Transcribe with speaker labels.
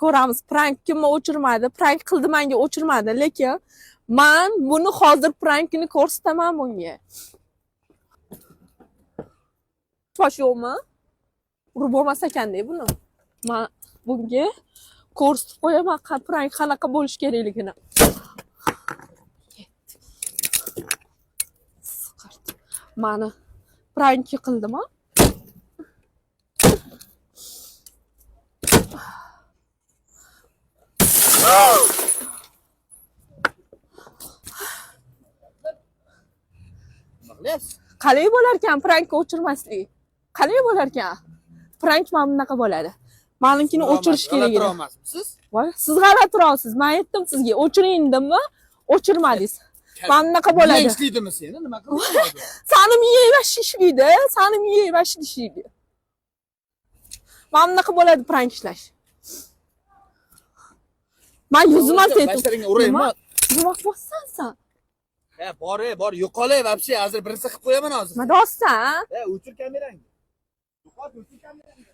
Speaker 1: ko'ramiz. Prank kimni o'chirmadi, prank qildi menga o'chirmadi, lekin men buni hozir prankini ko'rsataman bunga. Yo'qmi? Urib bo'lmas ekanda buni. Men bunga ko'rsatib qo'yaman, prank qanaqa bo'lish kerakligini. Mani prank qildimi? Qalay bo'lar ekan prankni o'chirmaslik? Qalay bo'lar ekan? Prank mana bunaqa bo'ladi. Meninkini o'chirish kerak edi. Voy, siz g'alati turasiz. Men aytdim sizga, o'chiring dedimmi? O'chirmadingiz. Mana bunaqa bo'ladi.
Speaker 2: Nima ishlaydimi seni? Nima qilyapsan?
Speaker 1: Seni miya va shishlaydi, seni miya va shishlaydi. Mana bunaqa bo'ladi prank ishlash. Men yuzimdan
Speaker 2: Bashtaringga uraymi?
Speaker 1: Nima qilyapsan sen?
Speaker 2: Bor, yo'qolay, вообще hozir birinchi qilib qo'yaman hozir.
Speaker 1: Nima deyapsan?
Speaker 2: O'chir kamerangni. Yo'qot, o'chir kamerangni.